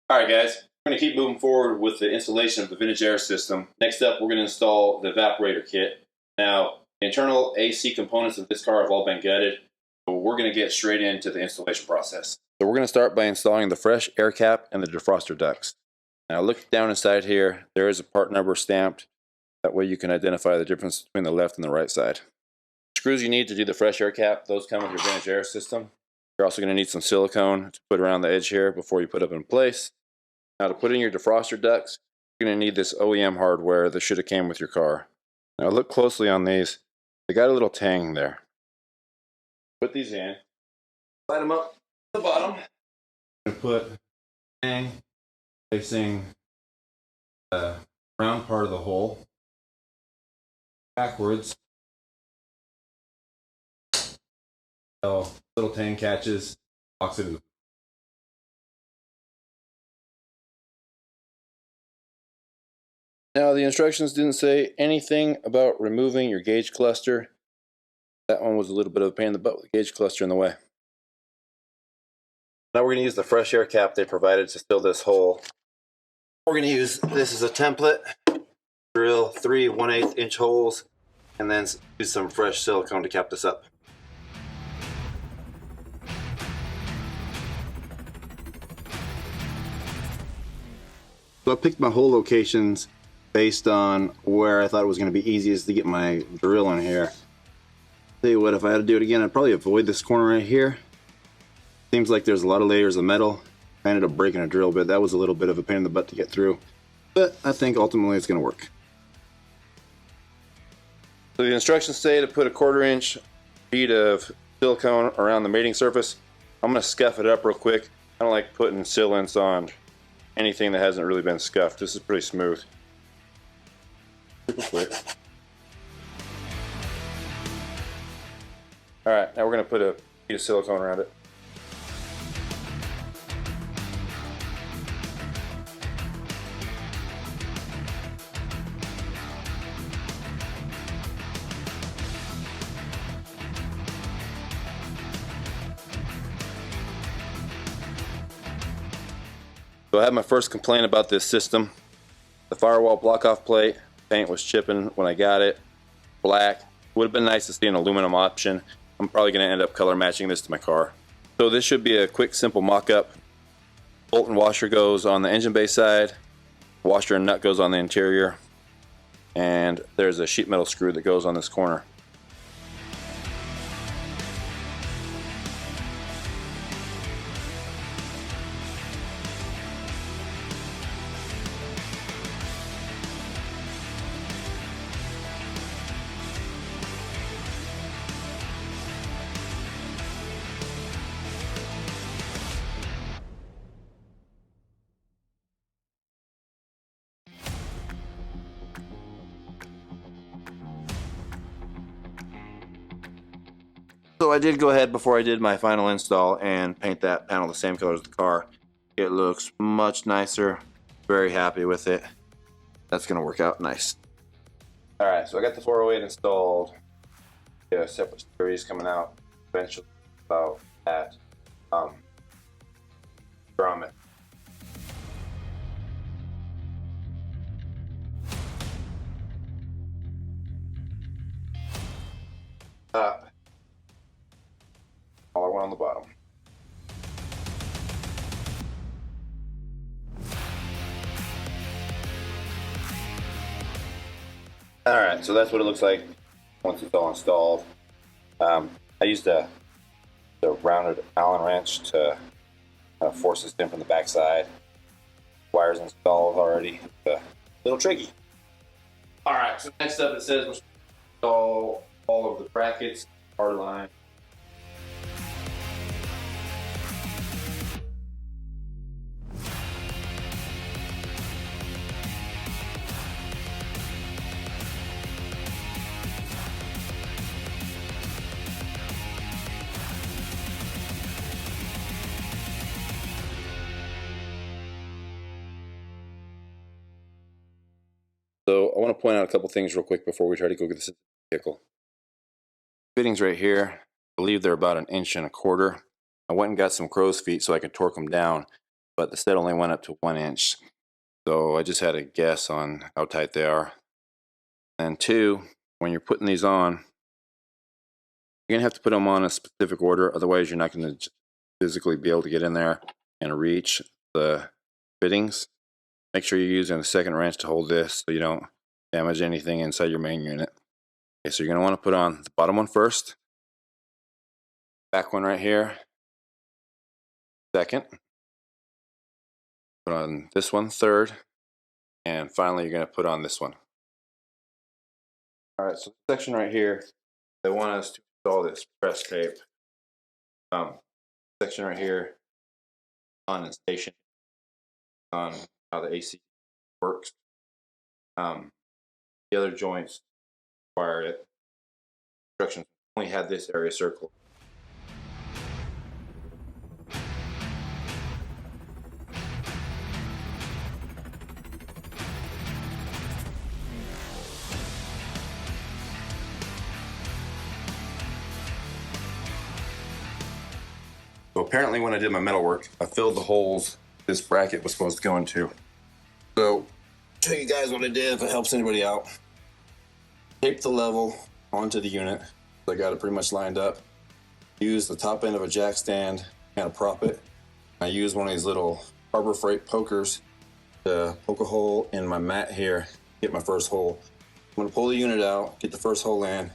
Alright guys, we're going to keep moving forward with the installation of the vintage air system. Next up, we're going to install the evaporator kit. Now, the internal AC components of this car have all been gutted, so we're going to get straight into the installation process. So we're going to start by installing the fresh air cap and the defroster ducts. Now look down inside here, there is a part number stamped. That way you can identify the difference between the left and the right side. Screws you need to do the fresh air cap, those come with your vintage air system. You're also going to need some silicone to put around the edge here before you put it in place. Now to put in your defroster ducts, you're going to need this OEM hardware that should have came with your car. Now look closely on these. They got a little tang there. Put these in. Slide them up to the bottom. I'm going to put tang facing the round part of the hole backwards. So little tang catches, locks it in. Now the instructions didn't say anything about removing your gauge cluster. That one was a little bit of a pain in the butt with the gauge cluster in the way. Now we're going to use the fresh air cap they provided to fill this hole. We're going to use this as a template. Drill 3 1/8 inch holes and then use some fresh silicone to cap this up. So I picked my hole locations based on where I thought it was going to be easiest to get my drill in here. Tell you what, if I had to do it again, I'd probably avoid this corner right here. Seems like there's a lot of layers of metal. I ended up breaking a drill bit. That was a little bit of a pain in the butt to get through, but I think ultimately it's going to work. So the instructions say to put a 1/4 inch bead of silicone around the mating surface. I'm going to scuff it up real quick. I don't like putting sealants on anything that hasn't really been scuffed. This is pretty smooth. Super quick. Alright, now we're going to put a bead of silicone around it. So I had my first complaint about this system. The firewall block-off plate, paint was chipping when I got it. Black. Would have been nice to see an aluminum option. I'm probably going to end up color matching this to my car. So this should be a quick, simple mock-up. Bolt and washer goes on the engine bay side. Washer and nut goes on the interior. And there's a sheet metal screw that goes on this corner. So I did go ahead before I did my final install and paint that panel the same color as the car. It looks much nicer. Very happy with it. That's going to work out nice. Alright, so I got the 408 installed. Yeah, separate series coming out eventually about that. From it. All I want on the bottom. Alright, so that's what it looks like once it's all installed. I used the rounded Allen wrench to force this in from the back side. Wires installed already. A little tricky. Alright, so next up it says we're install all of the brackets, hard line. So I want to point out a couple things real quick before we try to go get this vehicle. Fittings right here, I believe they're about 1.25 inches. I went and got some crow's feet so I could torque them down. but the set only went up to 1 inch. So I just had a guess on how tight they are. And 2, when you're putting these on, you're going to have to put them on a specific order, otherwise you're not going to physically be able to get in there and reach the fittings. Make sure you're using a second wrench to hold this so you don't damage anything inside your main unit. Okay, so you're going to want to put on the bottom one first, back one right here, second, put on this one third, and finally you're going to put on this one. Alright, so the section right here, they want us to install this press tape. Section right here on the station on how the AC works. The other joints require it. Instructions only had this area circled. So apparently when I did my metal work, I filled the holes this bracket was supposed to go into. So, show you guys what I did if it helps anybody out. Tape the level onto the unit. I got it pretty much lined up. Use the top end of a jack stand, kind of prop it. I use one of these little Harbor Freight pokers to poke a hole in my mat here, get my first hole. I'm gonna pull the unit out, get the first hole in,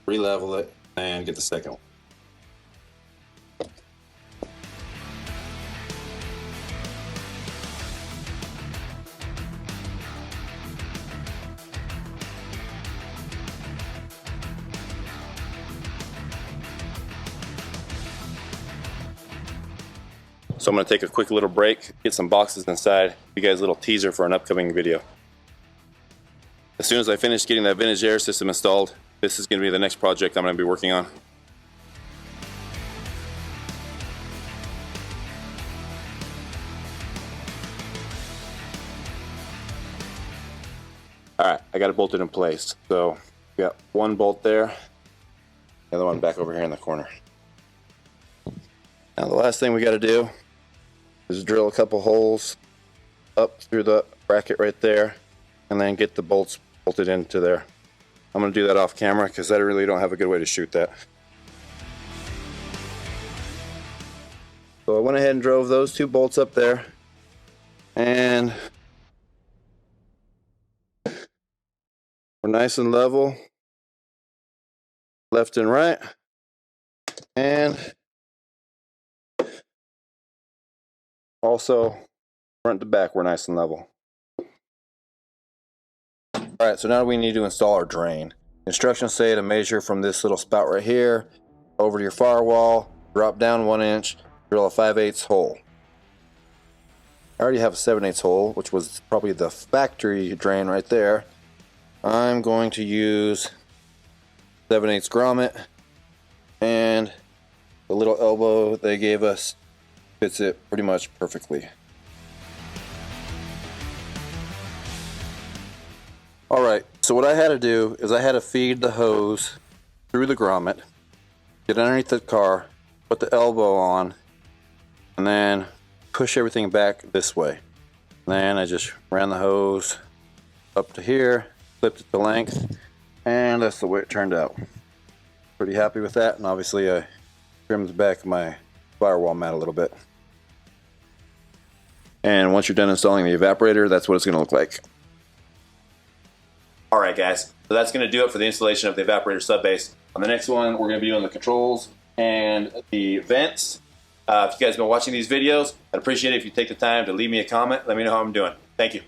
re-level it, and get the second one. So I'm going to take a quick little break, get some boxes inside, give you guys a little teaser for an upcoming video. As soon as I finish getting that vintage air system installed, this is going to be the next project I'm going to be working on. Alright, I got it bolted in place. So we got one bolt there, the other one back over here in the corner. Now the last thing we got to do is drill a couple holes up through the bracket right there and then get the bolts bolted into there. I'm going to do that off camera because I really don't have a good way to shoot that. So I went ahead and drove those 2 bolts up there, and we're nice and level left and right, and also front to back we're nice and level. Alright, so now we need to install our drain. Instructions say to measure from this little spout right here over to your firewall, drop down 1 inch, drill a 5/8 hole. I already have a 7/8 hole, which was probably the factory drain right there. I'm going to use 7/8 grommet, and the little elbow they gave us fits it pretty much perfectly. Alright, so what I had to do is I had to feed the hose through the grommet, get underneath the car, put the elbow on, and then push everything back this way. And then I just ran the hose up to here, flipped it to length, and that's the way it turned out. Pretty happy with that, and obviously I trimmed the back of my firewall mat a little bit. And once you're done installing the evaporator, that's what it's going to look like. Alright guys, so that's going to do it for the installation of the evaporator sub base. On the next one, we're going to be doing the controls and the vents. If you guys have been watching these videos, I'd appreciate it if you take the time to leave me a comment. Let me know how I'm doing. Thank you.